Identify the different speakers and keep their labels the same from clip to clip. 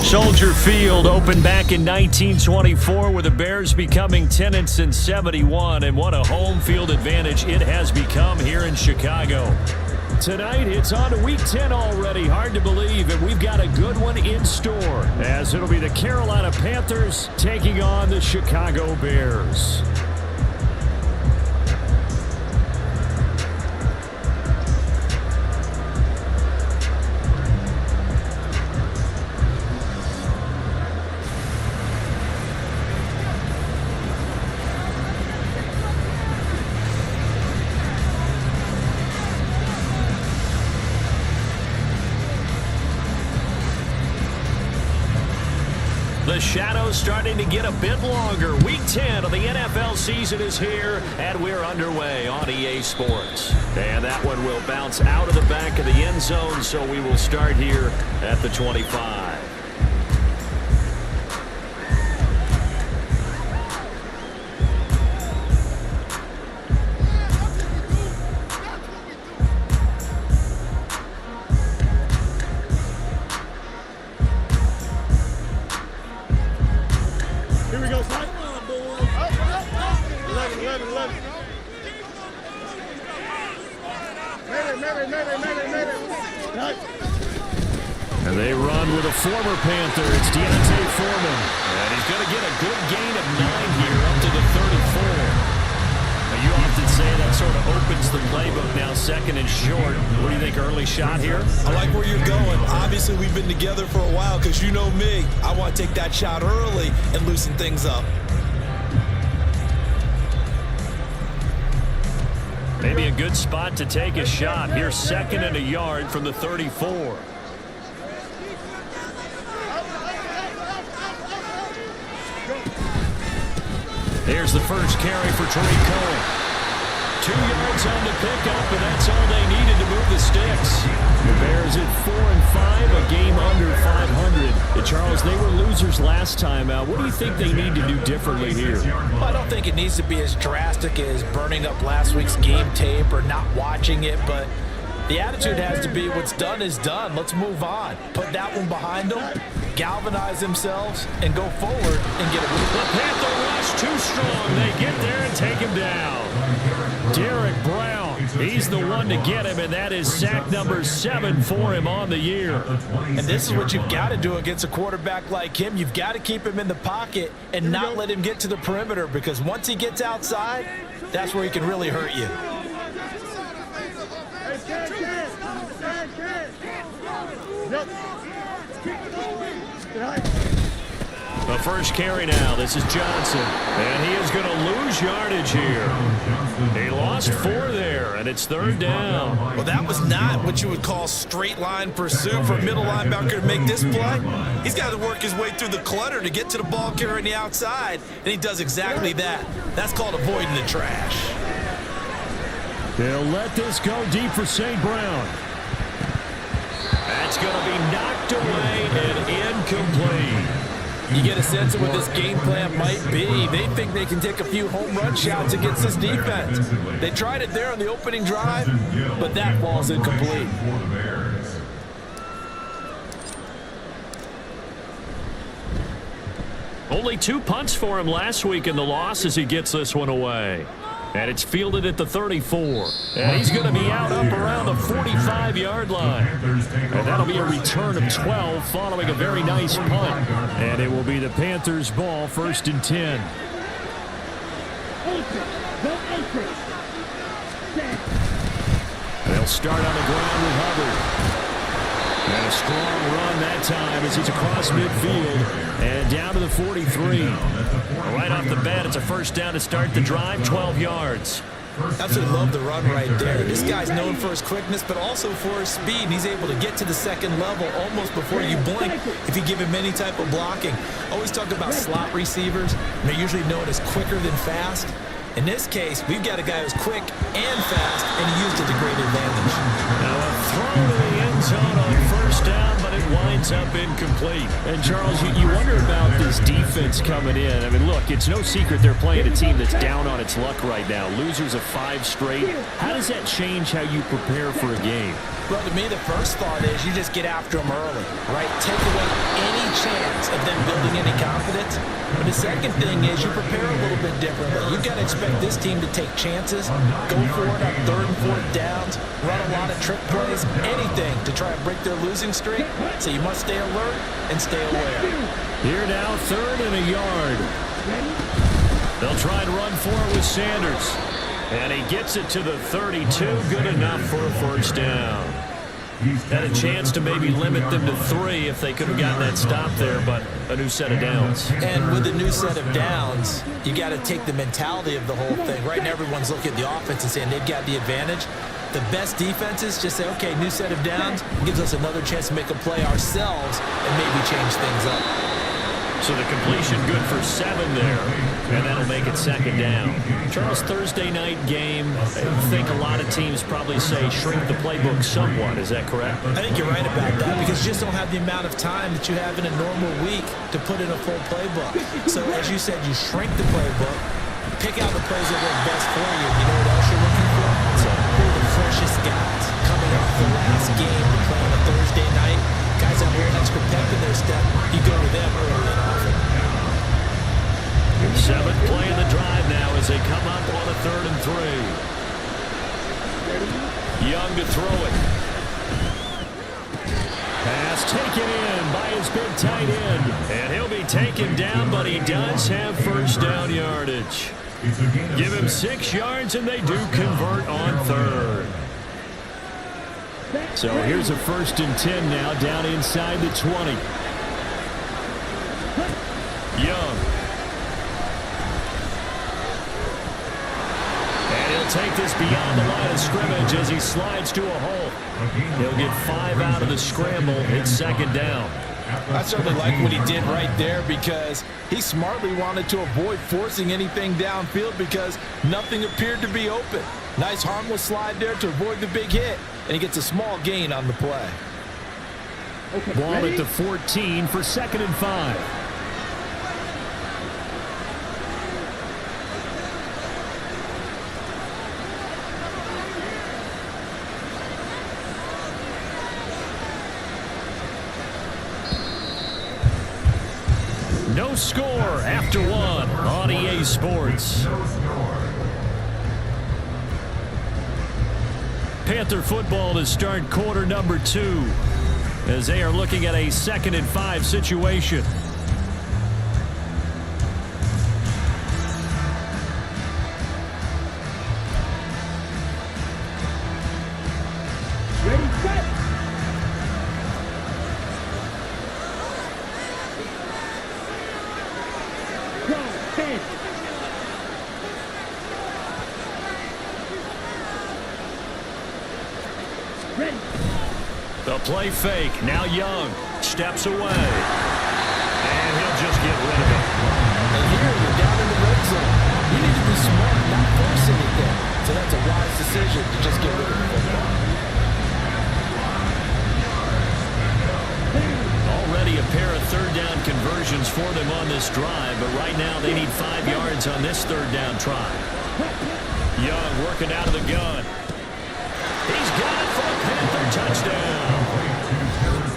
Speaker 1: Soldier Field opened back in 1924 with the Bears becoming tenants in 71, and what a home field advantage it has become here in Chicago. Tonight, it's on to Week 10 already. Hard to believe, and we've got a good one in store, as it'll be the Carolina Panthers taking on the Chicago Bears. The shadow's starting to get a bit longer. Week 10 of the NFL season is here, and we're underway on EA Sports. And that one will bounce out of the back of the end zone, so we will start here at the 25. And they run with a former Panther. It's Foreman. And he's going to get a good gain of 9 here up to the 34. Now, you often say that sort of opens the playbook now, second and short. What do you think, early shot here?
Speaker 2: I like where you're going. Obviously, we've been together for a while because you know me. I want to take that shot early and loosen things up.
Speaker 1: Maybe a good spot to take a shot. Here's second and a yard from the 34. Here's the first carry for Tariq Cohen. 2 yards on the pickup, and that's all they needed to move the sticks. The Bears at 4-5, a game under 500. Charles, they were losers last time out. What do you think they need to do differently here?
Speaker 3: Well, I don't think it needs to be as drastic as burning up last week's game tape or not watching it, but the attitude has to be what's done is done. Let's move on. Put that one behind them, galvanize themselves, and go forward and get a win.
Speaker 1: The Panther rush too strong. They get there and take him down. Derek Brown, he's the one to get him, and that is sack number 7 for him on the year.
Speaker 3: And this is what you've got to do against a quarterback like him. You've got to keep him in the pocket and not let him get to the perimeter, because once he gets outside, that's where he can really hurt you.
Speaker 1: The first carry now. This is Johnson. And he is going to lose yardage here. He lost 4 there, and it's 3rd down.
Speaker 2: Well, that was not what you would call straight line pursuit for a middle linebacker to make this play. He's got to work his way through the clutter to get to the ball carrier on the outside, and he does exactly that. That's called avoiding the trash.
Speaker 1: They'll let this go deep for St. Brown. That's going to be knocked away and incomplete.
Speaker 3: You get a sense of what this game plan might be. They think they can take a few home run shots against this defense. They tried it there on the opening drive, but that ball's incomplete.
Speaker 1: Only 2 punts for him last week in the loss as he gets this one away. And it's fielded at the 34. And he's going to be out up around the 45-yard line. And that'll be a return of 12 following a very nice punt. And it will be the Panthers' ball, 1st and 10. They'll start on the ground with Hubbard. And a strong run that time as he's across midfield and down to the 43. Right off the bat, it's a first down to start the drive, 12 yards.
Speaker 2: Absolutely love the run right there. This guy's known for his quickness, but also for his speed. And he's able to get to the second level almost before you blink if you give him any type of blocking. Always talk about slot receivers. They're usually known as quicker than fast. In this case, we've got a guy who's quick and fast, and he used it to great advantage.
Speaker 1: Now a throw to the end zone on first down, but it winds up incomplete. And Charles, you wonder about this defense coming in. I mean, look, it's no secret they're playing a team that's down on its luck right now. Losers of 5 straight. How does that change how you prepare for a game?
Speaker 3: Well, to me, the first thought is you just get after them early, right? Take away any chance of them building any confidence. But the second thing is you prepare a little bit differently. You've got to expect this team to take chances, go for it on 3rd and 4th downs, run a lot of trick plays, anything to try and break their losing streak. So you must stay alert and stay aware.
Speaker 1: Here now, 3rd and a yard. They'll try and run for it with Sanders. And he gets it to the 32, good enough for a first down. Had a chance to maybe limit them to 3 if they could have gotten that stop there, but a new set of downs.
Speaker 3: And with a new set of downs, you got to take the mentality of the whole thing. Right now, everyone's looking at the offense and saying they've got the advantage. The best defenses just say, okay, new set of downs, gives us another chance to make a play ourselves and maybe change things up.
Speaker 1: So the completion good for 7 there, and that'll make it 2nd down. Charles, Thursday night game, I think a lot of teams probably say shrink the playbook somewhat. Is that correct?
Speaker 3: I think you're right about that because you just don't have the amount of time that you have in a normal week to put in a full playbook. So as you said, you shrink the playbook, pick out the plays that work best for you. You know what else you're looking for? So who are the freshest guys coming off the last game to play on a Thursday night? Guys out here extra pep in their step, you go to them early and often.
Speaker 1: 7th play of the drive now as they come up on a 3rd and 3. Young to throw it. Pass taken in by his big tight end. And he'll be taken down, but he does have first down yardage. Give him 6 yards, and they do convert on 3rd. So here's a 1st and 10 now down inside the 20. Young. And he'll take this beyond the line of scrimmage as he slides to a hole. He'll get 5 out of the scramble. It's 2nd down.
Speaker 3: I certainly like what he did right there because he smartly wanted to avoid forcing anything downfield because nothing appeared to be open. Nice harmless slide there to avoid the big hit, and he gets a small gain on the play.
Speaker 1: Ball at the 14 for 2nd and 5. No score after 1 on EA Sports. Panther football to start quarter number 2 as they are looking at a 2nd and 5 situation.
Speaker 4: Ready, set. Go, 10. Ready.
Speaker 1: The play fake. Now Young steps away. And he'll just get rid of it.
Speaker 3: And here you're down in the red zone. You need to be smart, not force anything. So that's a wise decision to just get rid of the football.
Speaker 1: Already a pair of 3rd down conversions for them on this drive, but right now they need 5 yards on this 3rd down try. Young working out of the gun. He's got it for a Panther touchdown.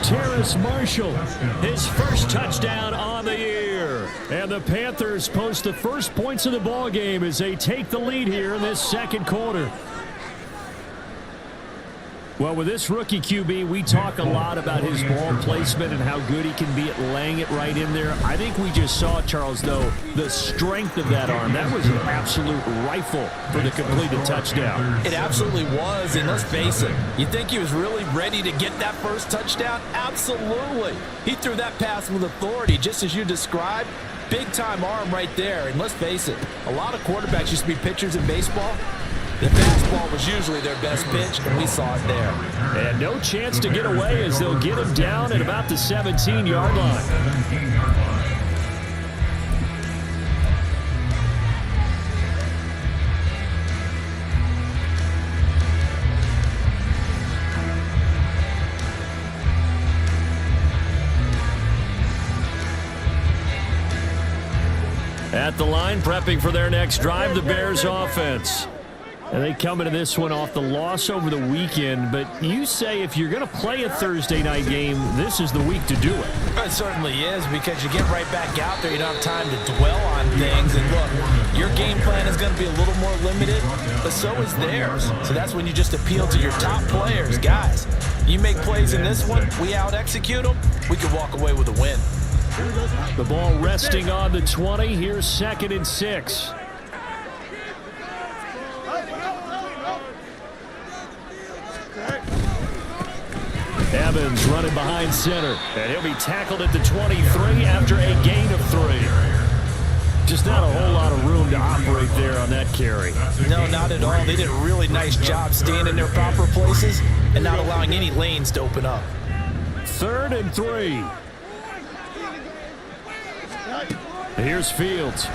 Speaker 1: Terrace Marshall, his first touchdown on the year. And the Panthers post the first points of the ball game as they take the lead here in this 2nd quarter. Well, with this rookie QB, we talk a lot about his ball placement and how good he can be at laying it right in there. I think we just saw, Charles, though, the strength of that arm. That was an absolute rifle for the completed touchdown.
Speaker 3: It absolutely was, and let's face it, you think he was really ready to get that first touchdown? Absolutely. He threw that pass with authority, just as you described. Big-time arm right there, and let's face it, a lot of quarterbacks used to be pitchers in baseball. The fastball was usually their best pitch, and we saw it there.
Speaker 1: And no chance to get away as they'll get him down at about the 17-yard line. At the line, prepping for their next drive, the Bears offense. And they come into this one off the loss over the weekend, but you say if you're going to play a Thursday night game, this is the week to do it.
Speaker 3: It certainly is, because you get right back out there. You don't have time to dwell on things. And look, your game plan is going to be a little more limited, but so is theirs. So that's when you just appeal to your top players. Guys, you make plays in this one, we out-execute them, we could walk away with a win.
Speaker 1: The ball resting on the 20. Here's 2nd and 6. Evans running behind center, and he'll be tackled at the 23 after a gain of 3. Just not a whole lot of room to operate there on that carry.
Speaker 3: No, not at all. They did a really nice job staying in their proper places and not allowing any lanes to open up.
Speaker 1: 3rd and 3. Here's Fields.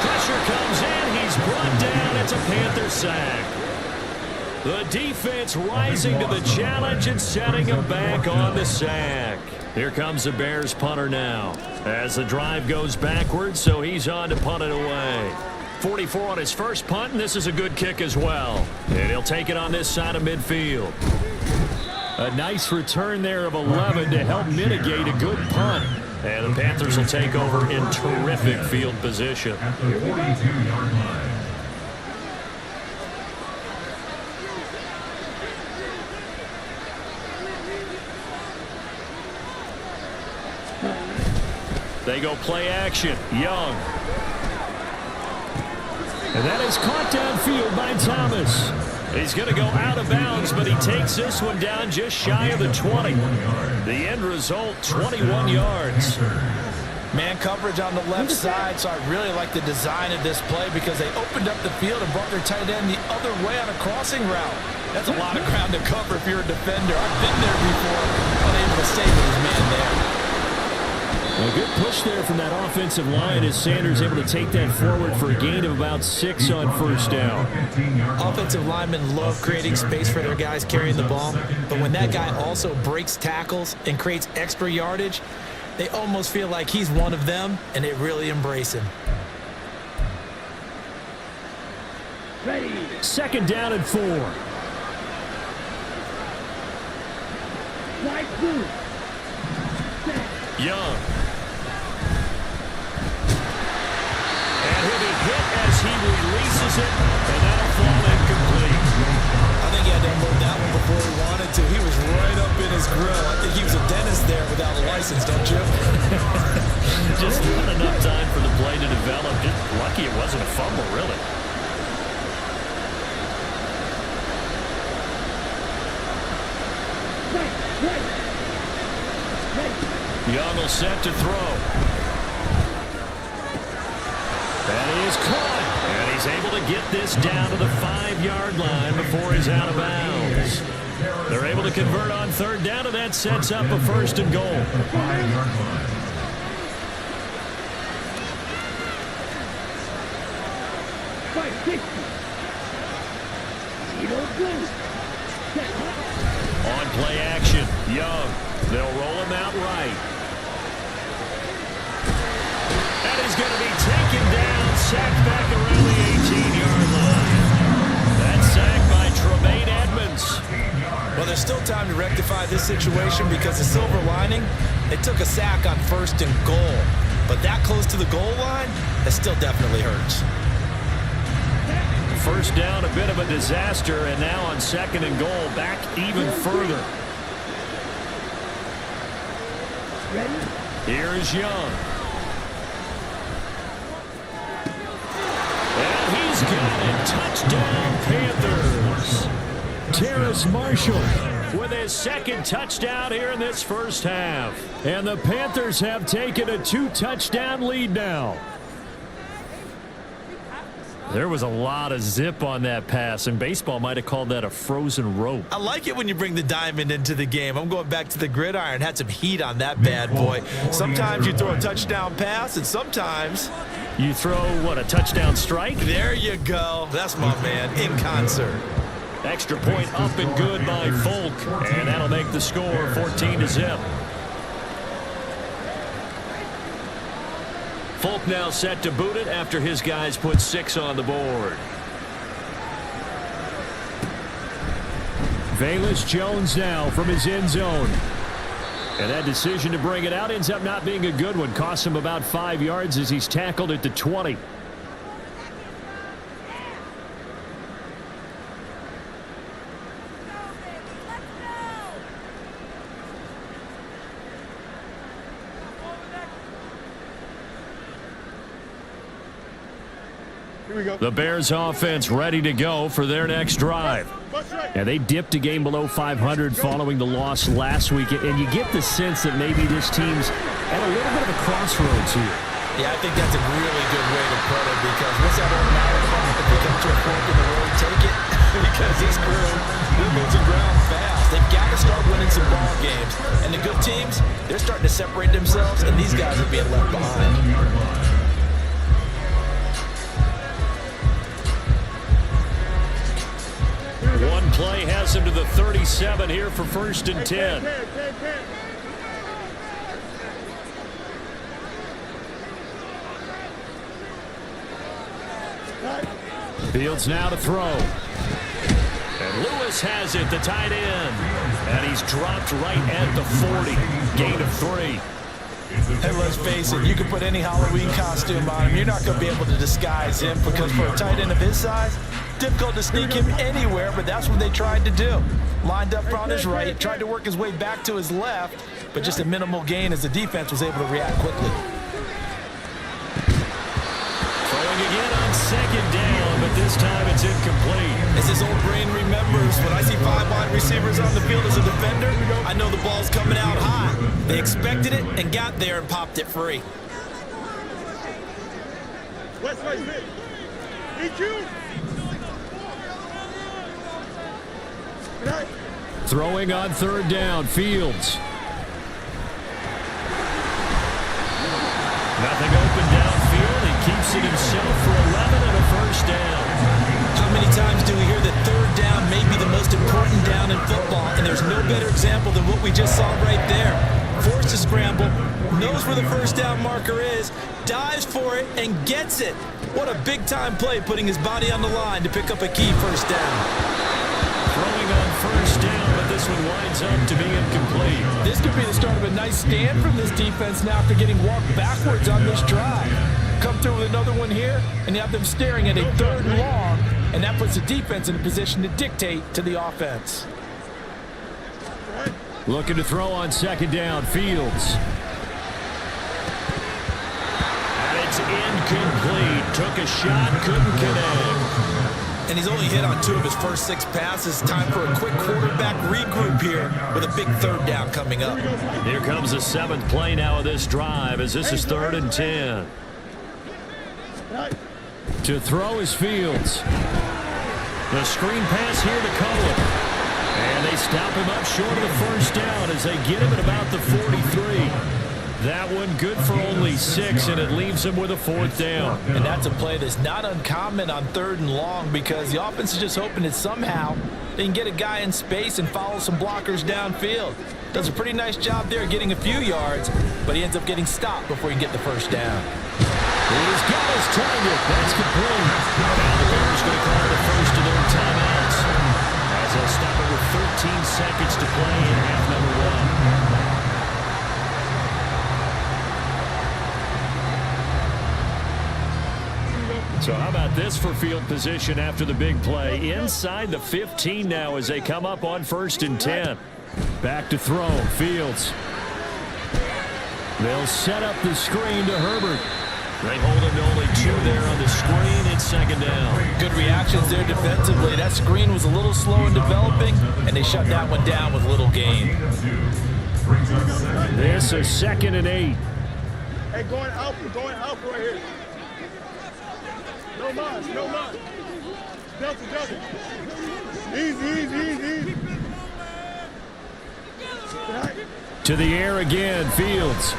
Speaker 1: Pressure comes in. He's brought down. It's a Panther sack. The defense rising to the challenge and setting him back on the sack. Here comes the Bears punter now as the drive goes backwards, so he's on to punt it away. 44 on his first punt, and this is a good kick as well. And he'll take it on this side of midfield. A nice return there of 11 to help mitigate a good punt. And the Panthers will take over in terrific field position. They go play action. Young. And that is caught downfield by Thomas. He's going to go out of bounds, but he takes this one down just shy of the 20. The end result, 21 yards.
Speaker 3: Man coverage on the left side, so I really like the design of this play because they opened up the field and brought their tight end the other way on a crossing route. That's a lot of ground to cover if you're a defender. I've been there before, unable to stay with his man there.
Speaker 1: A good push there from that offensive line as Sanders able to take that forward for a gain of about 6 on first down.
Speaker 3: Offensive linemen love creating space for their guys carrying the ball, but when that guy also breaks tackles and creates extra yardage, they almost feel like he's one of them, and they really embrace him.
Speaker 4: Ready.
Speaker 1: 2nd down and 4.
Speaker 4: Right through.
Speaker 1: Young. And he'll be hit as he releases it, and that'll fall incomplete.
Speaker 2: I think he had to unload that one before he wanted to. He was right up in his grill. I think he was a dentist there without a license, don't you?
Speaker 1: Just not enough time for the play to develop. Just lucky it wasn't a fumble, really. Young will set to throw. And he is caught. And he's able to get this down to the 5-yard line before he's out of bounds. They're able to convert on 3rd down, and that sets up a 1st and goal. On play action, Young. They'll roll him out right. And he's going to be taken down, sacked back around the 18-yard line. That's sacked by Tremaine Edmonds.
Speaker 2: Well, there's still time to rectify this situation because the silver lining, they took a sack on 1st and goal. But that close to the goal line, that still definitely hurts.
Speaker 1: 1st down, a bit of a disaster, and now on 2nd and goal, back even further. Here is Young. And he's got it. Touchdown, Panthers. Terrace Marshall with his 2nd touchdown here in this first half. And the Panthers have taken a 2-touchdown lead now. There was a lot of zip on that pass, and baseball might have called that a frozen rope.
Speaker 2: I like it when you bring the diamond into the game. I'm going back to the gridiron. Had some heat on that bad boy. Sometimes you throw a touchdown pass, and sometimes
Speaker 1: you throw, what, a touchdown strike?
Speaker 2: There you go. That's my man in concert.
Speaker 1: Extra point up and good by Folk, and that'll make the score 14-0. Folk now set to boot it after his guys put 6 on the board. Velus Jones now from his end zone. And that decision to bring it out ends up not being a good one. Costs him about 5 yards as he's tackled at the 20. The Bears offense ready to go for their next drive. And they dipped a game below 500 following the loss last week. And you get the sense that maybe this team's at a little bit of a crossroads here.
Speaker 3: Yeah, I think that's a really good way to put it, because what's that old marathon? If they come to a fork in the road, take it. Because this crew, they're losing ground fast. They've got to start winning some ball games. And the good teams, they're starting to separate themselves, and these guys are being left behind.
Speaker 1: One play has him to the 37 here for 1st and 10. Fields now to throw. And Lewis has it, the tight end. And he's dropped right at the 40. Gain of 3.
Speaker 3: And let's face it, you can put any Halloween costume on him. You're not going to be able to disguise him, because for a tight end of his size, difficult to sneak him anywhere, but that's what they tried to do. Lined up on his right, tried to work his way back to his left, but just a minimal gain as the defense was able to react quickly.
Speaker 1: Throwing again on 2nd down, but this time it's incomplete.
Speaker 2: As his old brain remembers, when I see 5 wide receivers on the field as a defender, I know the ball's coming out high. They expected it and got there and popped it free.
Speaker 1: Throwing on 3rd down, Fields. Nothing open downfield. He keeps it himself for 11 and a 1st down.
Speaker 2: How many times do we hear that 3rd down may be the most important down in football, and there's no better example than what we just saw right there. Forced to scramble, knows where the 1st down marker is, dives for it, and gets it. What a big-time play, putting his body on the line to pick up a key 1st down.
Speaker 1: Throwing on 1st down, but this one winds up to be incomplete.
Speaker 3: This could be the start of a nice stand from this defense now after getting walked backwards on this drive. Come through with another one here, and you have them staring at a 3rd and long, and that puts the defense in a position to dictate to the offense.
Speaker 1: Looking to throw on 2nd down, Fields. And it's incomplete. Took a shot, couldn't connect.
Speaker 2: And he's only hit on 2 of his first 6 passes. Time for a quick quarterback regroup here with a big 3rd down coming up.
Speaker 1: Here comes the 7th play now of this drive, as this is 3rd and 10. To throw is Fields. The screen pass here to Cohen. And they stop him up short of the 1st down as they get him at about the 43. That one good for only 6, and it leaves him with a 4th down.
Speaker 3: And that's a play that's not uncommon on 3rd and long, because the offense is just hoping that somehow they can get a guy in space and follow some blockers downfield. Does a pretty nice job there getting a few yards, but he ends up getting stopped before he can get the 1st down.
Speaker 1: He's got his target. That's complete. Now the Bears going to call the first of their timeouts, as they'll stop it with 13 seconds to play in half number 1. So how about this for field position after the big play? Inside the 15 now as they come up on 1st and 10. Back to throw, Fields. They'll set up the screen to Herbert. They hold him to only 2 there on the screen. It's 2nd down.
Speaker 3: Good reactions there defensively. That screen was a little slow in developing, and they shut that one down with little gain.
Speaker 1: This is 2nd and 8.
Speaker 5: Hey, going out right here. No march, no march. Delta, Delta. Easy.
Speaker 1: To the air again, Fields.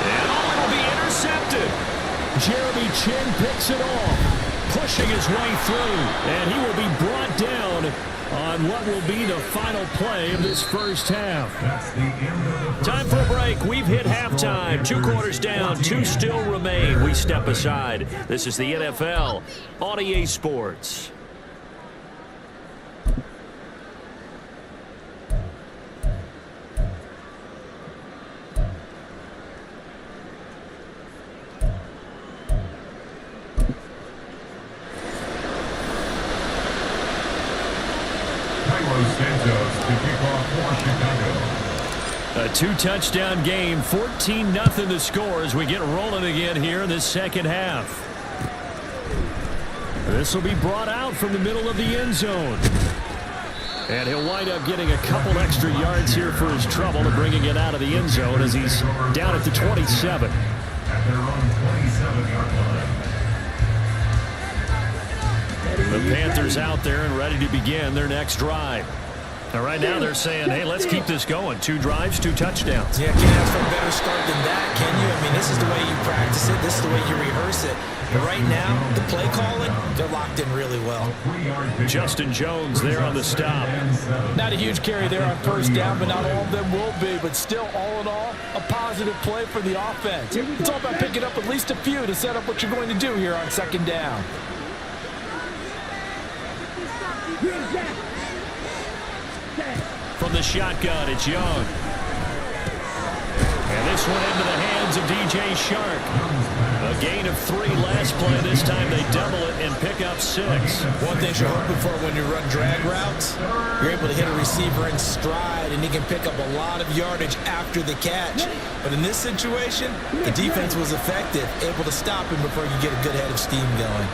Speaker 1: And it'll be intercepted. Jeremy Chin picks it off, pushing his way through, and he will be brought down on what will be the final play of this first half. Time for a break. We've hit halftime. 2 quarters down, 2 still remain. We step aside. This is the NFL on EA Sports. A 2-touchdown game, 14-0 the score as we get rolling again here in this second half. This will be brought out from the middle of the end zone. And he'll wind up getting a couple extra yards here for his trouble and bringing it out of the end zone as he's down at the 27. The Panthers out there and ready to begin their next drive. Now, right now they're saying, hey, let's keep this going. 2 drives, 2 touchdowns.
Speaker 3: Yeah, can't ask for a better start than that, can you? I mean, this is the way you practice it. This is the way you rehearse it. But right now, the play calling, they're locked in really well.
Speaker 1: Justin Jones there on the stop.
Speaker 3: Not a huge carry there on first down, but not all of them will be. But still, all in all, a positive play for the offense. It's all about picking up at least a few to set up what you're going to do here on second down.
Speaker 1: From the shotgun, it's Young. And this one into the hands of DJ Shark. A gain of 3 last play. This time they double it and pick up 6.
Speaker 3: One thing you're hoping for when you run drag routes, you're able to hit a receiver in stride, and he can pick up a lot of yardage after the catch. But in this situation, the defense was effective, able to stop him before he could get a good head of steam going.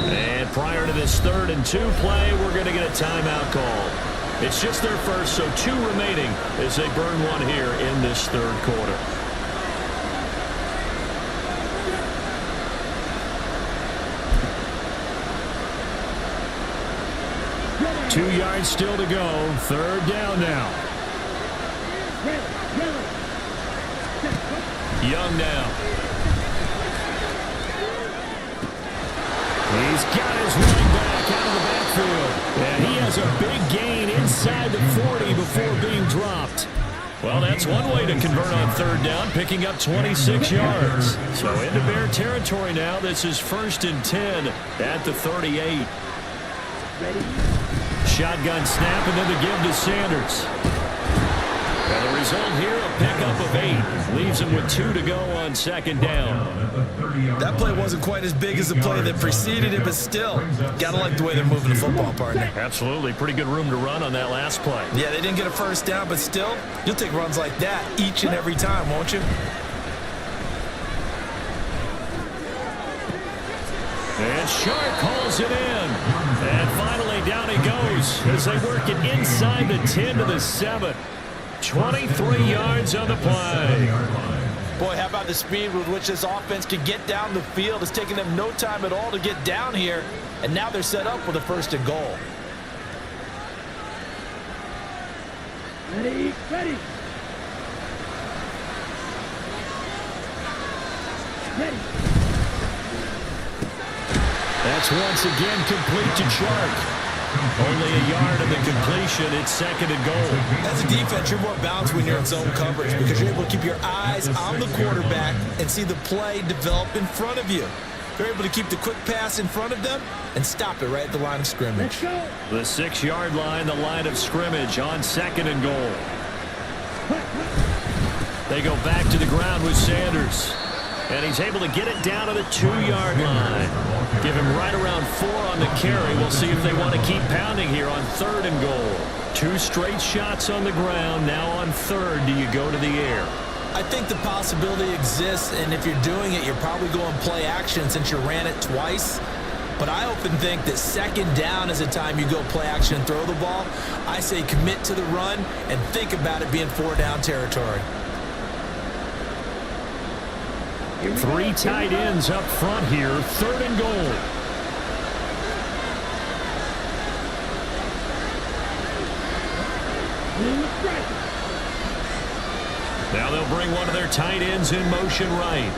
Speaker 1: And prior to this 3rd and 2 play, we're going to get a timeout call. It's just their first, so 2 remaining as they burn one here in this 3rd quarter. Two yards still to go. 3rd down now. Young now. He's got his running back out of the backfield. And he has a big gain inside the 40 before being dropped. Well, that's one way to convert on 3rd down, picking up 26 yards. So into Bear territory now. This is 1st and 10 at the 38. Shotgun snap and then the give to Sanders. And the result here, a pickup of 8. Leaves him with 2 to go on 2nd down.
Speaker 2: That play wasn't quite as big as the play that preceded it, but still, gotta like the way they're moving the football, partner.
Speaker 1: Absolutely. Pretty good room to run on that last play.
Speaker 2: Yeah, they didn't get a 1st down, but still, you'll take runs like that each and every time, won't you?
Speaker 1: And Shark hauls it in. And finally down he goes as they work it inside the 10 to the 7. 23 yards on the play.
Speaker 3: Boy, how about the speed with which this offense could get down the field? It's taken them no time at all to get down here. And now they're set up with a 1st and goal.
Speaker 4: Ready.
Speaker 1: That's once again complete to Shark. Only a yard of the completion. It's 2nd and goal.
Speaker 2: As a defense, you're more balanced when you're in zone coverage because you're able to keep your eyes on the quarterback and see the play develop in front of you. They're able to keep the quick pass in front of them and stop it right at the line of scrimmage.
Speaker 1: The 6-yard line, the line of scrimmage on 2nd and goal. They go back to the ground with Sanders. And he's able to get it down to the 2-yard line. Give him right around 4 on the carry. We'll see if they want to keep pounding here on 3rd and goal. 2 straight shots on the ground. Now on 3rd, do you go to the air?
Speaker 2: I think the possibility exists, and if you're doing it, you're probably going play action since you ran it twice. But I often think that 2nd down is the time you go play action and throw the ball. I I say commit to the run and think about it being 4-down territory.
Speaker 1: 3 tight ends up front here, 3rd and goal. Now they'll bring one of their tight ends in motion right.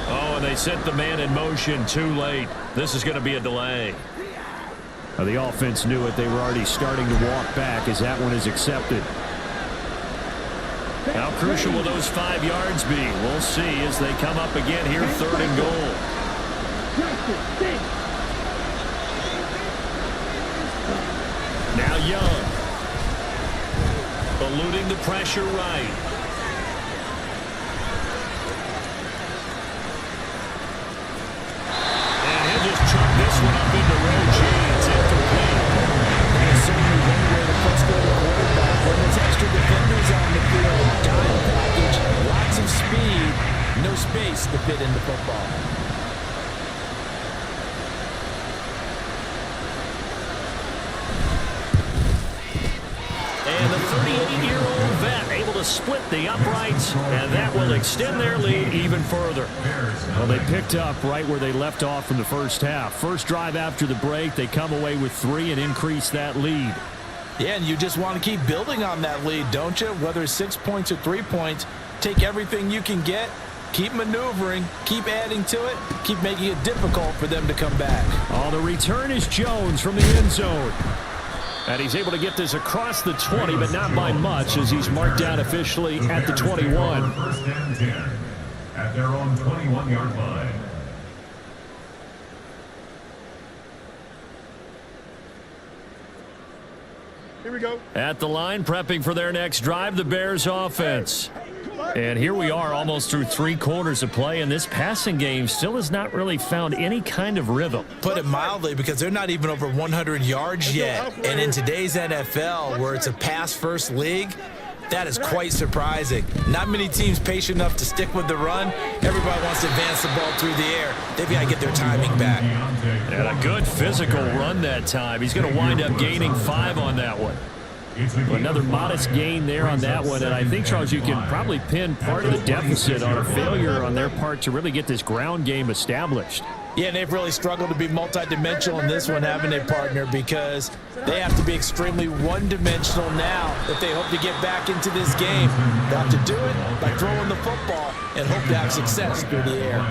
Speaker 1: Oh, and they sent the man in motion too late. This is going to be a delay. The offense knew it. They were already starting to walk back as that one is accepted. How crucial will those 5 yards be? We'll see as they come up again here, 3rd and goal. Now Young. Eluding the pressure right. And he'll just chuck this one up into road chains. Incomplete.
Speaker 3: There's certainly one way to frustrate a quarterback when there's extra defenders on the field. Dime package, lots of speed, no space to fit in the football.
Speaker 1: And the 38-year-old vet able to split the uprights, and that will extend their lead even further. Well, they picked up right where they left off from the first half. First drive after the break, they come away with 3 and increase that lead.
Speaker 3: Yeah, and you just want to keep building on that lead, don't you? Whether it's 6 points or 3 points, take everything you can get, keep maneuvering, keep adding to it, keep making it difficult for them to come back.
Speaker 1: Oh, the return is Jones from the end zone. And he's able to get this across the 20, but not by much as he's marked down officially at the 21.
Speaker 6: First and 10 at their own 21-yard line.
Speaker 5: Here we go.
Speaker 1: At the line, prepping for their next drive, the Bears offense. And here we are almost through 3 quarters of play, and this passing game still has not really found any kind of rhythm.
Speaker 2: Put it mildly, because they're not even over 100 yards yet. And in today's NFL, where it's a pass-first league, that is quite surprising. Not many teams patient enough to stick with the run. Everybody wants to advance the ball through the air. They've got to get their timing back.
Speaker 1: And a good physical run that time. He's going to wind up gaining 5 on that one. Another modest gain there on that one, and I think, Charles, you can probably pin part of the deficit on a failure on their part to really get this ground game established.
Speaker 3: Yeah, and they've really struggled to be multidimensional in this one, haven't they, partner? Because they have to be extremely one-dimensional now if they hope to get back into this game. They have to do it by throwing the football and hope to have success through the air.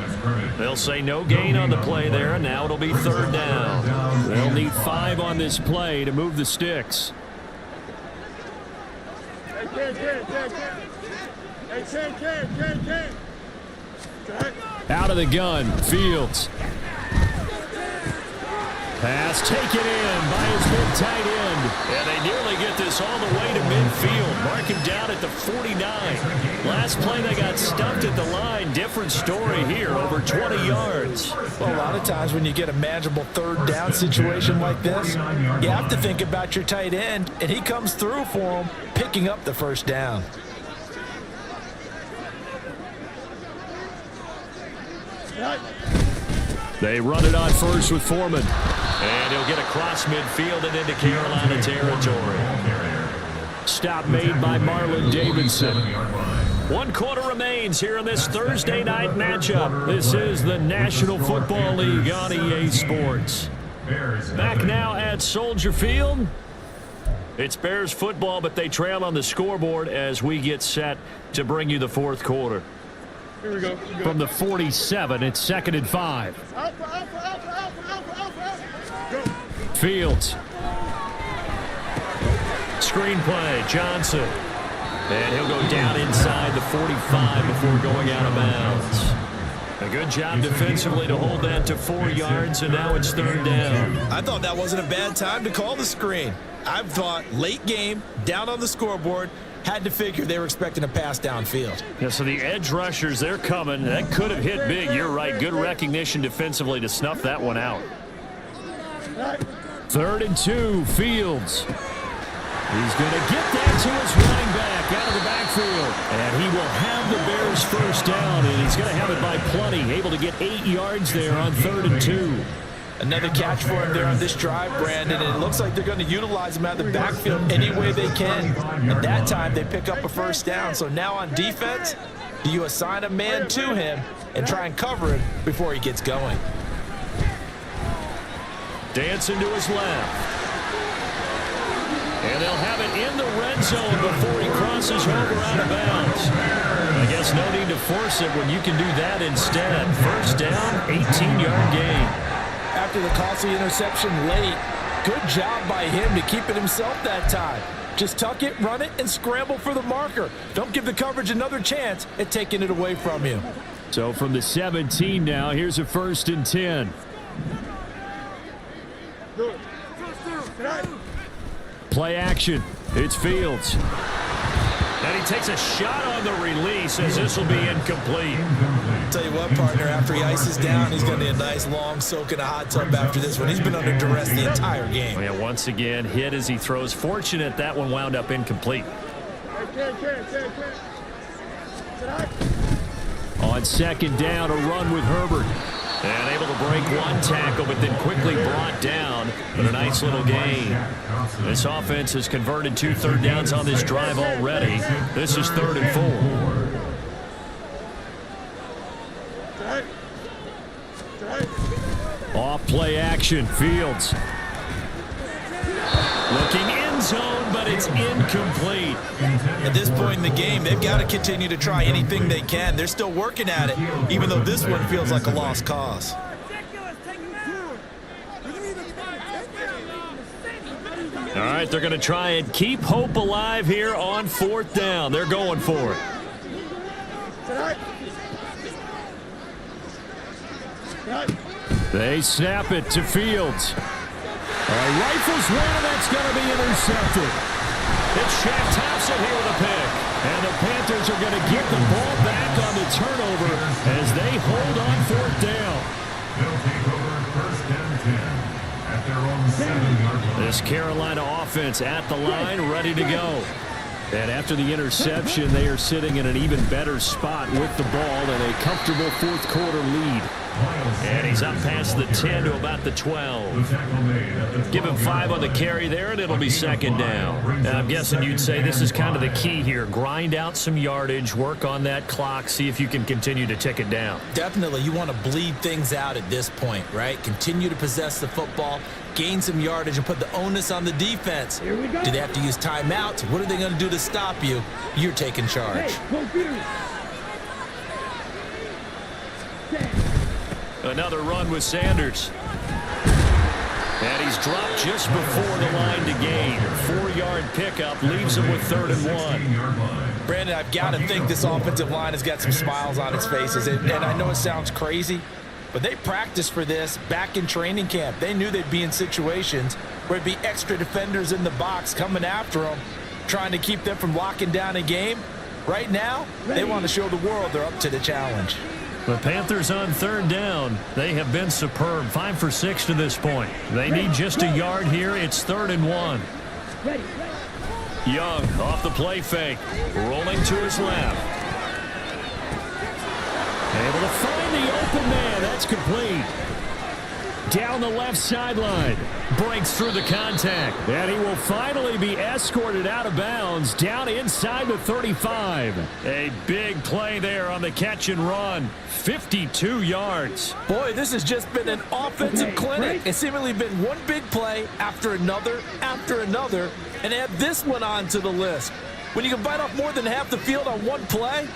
Speaker 1: They'll say no gain on the play there, and now it'll be 3rd down. They'll need 5 on this play to move the sticks. Out of the gun, Fields. Pass taken in by his mid-tight end. And they nearly get this all the way to midfield. Mark him down at the 49. Last play they got stumped at the line. Different story here, over 20 yards.
Speaker 3: Well, a lot of times when you get a manageable 3rd down situation like this, you have to think about your tight end, and he comes through for him, picking up the 1st down.
Speaker 1: They run it on first with Foreman. And he'll get across midfield and into Carolina territory. Stop made by Marlon Davidson. 1 quarter remains here in this Thursday night matchup. This is the National Football League on EA Sports. Back now at Soldier Field. It's Bears football, but they trail on the scoreboard as we get set to bring you the 4th quarter.
Speaker 5: Here we go.
Speaker 1: From the 47, it's 2nd and 5.
Speaker 5: Alpha. Go.
Speaker 1: Fields. Screenplay, Johnson. And he'll go down inside the 45 before going out of bounds. A good job defensively to hold that to 4 yards, and now it's 3rd down.
Speaker 2: I thought that wasn't a bad time to call the screen. I thought late game, down on the scoreboard, had to figure they were expecting a pass downfield.
Speaker 1: Yeah, so the edge rushers, they're coming. That could have hit big. You're right. Good recognition defensively to snuff that one out. 3rd and 2, Fields. He's going to get that to his running back out of the backfield. And he will have the Bears 1st down, and he's going to have it by plenty. Able to get 8 yards there on 3rd and 2.
Speaker 3: Another catch for him there on this drive, Brandon, and it looks like they're going to utilize him out of the backfield any way they can. And that time, they pick up a first down. So now on defense, do you assign a man to him and try and cover him before he gets going?
Speaker 1: Dancing to his left. And they'll have it in the red zone before he crosses over out of bounds. I guess no need to force it when you can do that instead. First down, 18-yard gain.
Speaker 3: After the costly interception late, good job by him to keep it himself that time. Just tuck it, run it, and scramble for the marker. Don't give the coverage another chance at taking it away from you.
Speaker 1: So from the 17 now, here's a 1st and 10. Play action. It's Fields. And he takes a shot on the release as this will be incomplete.
Speaker 2: Tell you what, partner, after he ices down, he's going to need a nice long soak in a hot tub after this one. He's been under duress the entire game.
Speaker 1: Yeah, once again, hit as he throws. Fortunate that one wound up incomplete. On 2nd down, a run with Herbert. And able to break one tackle, but then quickly brought down. But a nice little gain. This offense has converted 2 third downs on this drive already. This is 3rd and 4. Off play action, Fields. Looking end zone, but it's incomplete.
Speaker 2: At this point in the game, they've got to continue to try anything they can. They're still working at it, even though this one feels like a lost cause.
Speaker 1: All right, they're going to try and keep hope alive here on 4th down. They're going for it. They snap it to Fields. Rifles one, and that's going to be intercepted. It's Shaq Thompson here with a pick. And the Panthers are going to get the ball back on the turnover as they hold on 4th down.
Speaker 6: They'll take over 1st and 10 at their own 7-yard line.
Speaker 1: This Carolina offense at the line, ready to go. And after the interception, they are sitting in an even better spot with the ball and a comfortable 4th quarter lead. And he's up past the 10 to about the 12. Give him 5 on the carry there, and it'll be 2nd down. Now, I'm guessing you'd say this is kind of the key here. Grind out some yardage, work on that clock, see if you can continue to tick it down.
Speaker 2: Definitely, you want to bleed things out at this point, right? Continue to possess the football, gain some yardage, and put the onus on the defense.
Speaker 4: Here we go.
Speaker 2: Do they have to use timeouts? What are they going to do to stop you? You're taking charge.
Speaker 4: Hey, go Beerz.
Speaker 1: Another run with Sanders. And he's dropped just before the line to gain. 4-yard pickup leaves him with 3rd and 1.
Speaker 3: Brandon, I've got to think this offensive line has got some smiles on its faces. And I know it sounds crazy, but they practiced for this back in training camp. They knew they'd be in situations where there'd be extra defenders in the box coming after them, trying to keep them from locking down a game. Right now, they want to show the world they're up to the challenge.
Speaker 1: The Panthers on 3rd down. They have been superb. 5 for 6 to this point. They need just a yard here. It's 3rd and 1.
Speaker 4: Ready.
Speaker 1: Young off the play fake. Rolling to his left. Able to find the open man. That's complete. Down the left sideline. Breaks through the contact. And he will finally be escorted out of bounds down inside the 35. A big play there on the catch and run. 52 yards.
Speaker 3: Boy, this has just been an offensive clinic. It's seemingly been one big play after another, and add this one on to the list. When you can bite off more than half the field on one play,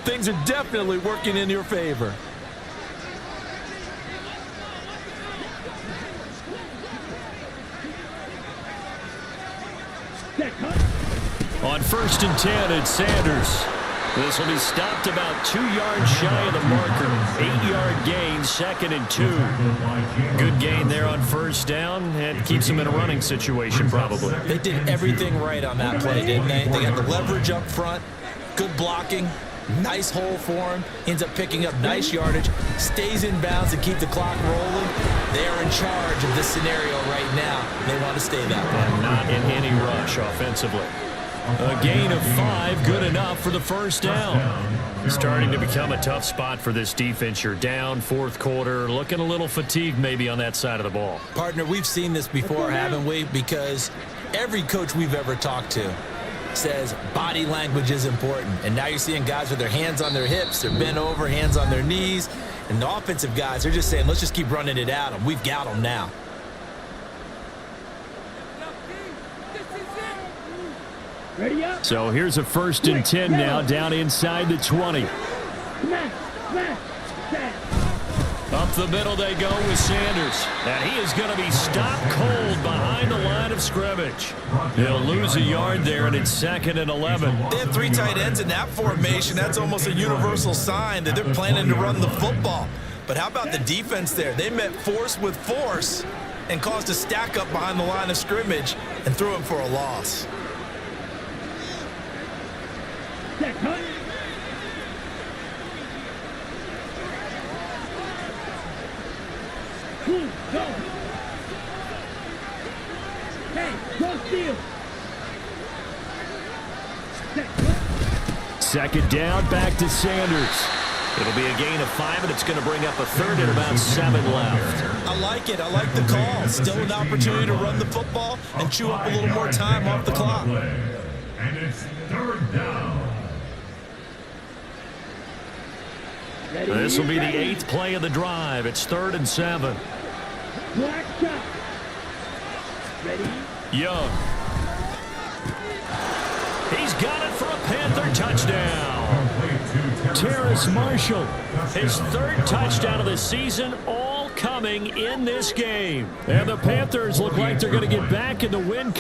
Speaker 3: things are definitely working in your favor.
Speaker 1: On 1st and 10, it's Sanders. This will be stopped about 2 yards shy of the marker. 8-yard gain, 2nd and 2. Good gain there on 1st down, and keeps them in a running situation probably.
Speaker 2: They did everything right on that play, didn't they? They got the leverage up front, good blocking, nice hole for him, ends up picking up nice yardage, stays in bounds to keep the clock rolling. They are in charge of this scenario right now. They want to stay that way.
Speaker 1: And not in any rush offensively. A gain of 5, good enough for the first down. Starting to become a tough spot for this defense. You're down fourth quarter, looking a little fatigued maybe on that side of the ball.
Speaker 2: Partner, we've seen this before, haven't we? Because every coach we've ever talked to says body language is important. And now you're seeing guys with their hands on their hips, they're bent over, hands on their knees. And the offensive guys, they're just saying, let's just keep running it at them. We've got them now.
Speaker 4: Ready up.
Speaker 1: So here's a 1st and 10 now, down inside the 20.
Speaker 4: Smash, smash, smash.
Speaker 1: Up the middle they go with Sanders. And he is going to be stopped cold behind the line of scrimmage. He'll lose a yard there, and it's 2nd and 11.
Speaker 2: They have 3 tight ends in that formation. That's almost a universal sign that they're planning to run the football. But how about the defense there? They met force with force and caused a stack up behind the line of scrimmage and threw him for a loss.
Speaker 4: Set, cut. Cool, go. Hey, go steal. Set, cut.
Speaker 1: 2nd down, back to Sanders. It'll be a gain of 5, and it's going to bring up a 3rd and about 7 left.
Speaker 2: I like it. I like the call. Still an opportunity to run the football and chew up a little more time off the clock.
Speaker 6: And it's 3rd down.
Speaker 4: Ready,
Speaker 1: This will be the
Speaker 4: ready.
Speaker 1: 8th play of the drive. It's 3rd and 7.
Speaker 4: Black shot. Ready.
Speaker 1: Young. He's got it for a Panther touchdown. Terrace Marshall, his 3rd touchdown of the season, all coming in this game. And the Panthers look like they're going to get back in the win.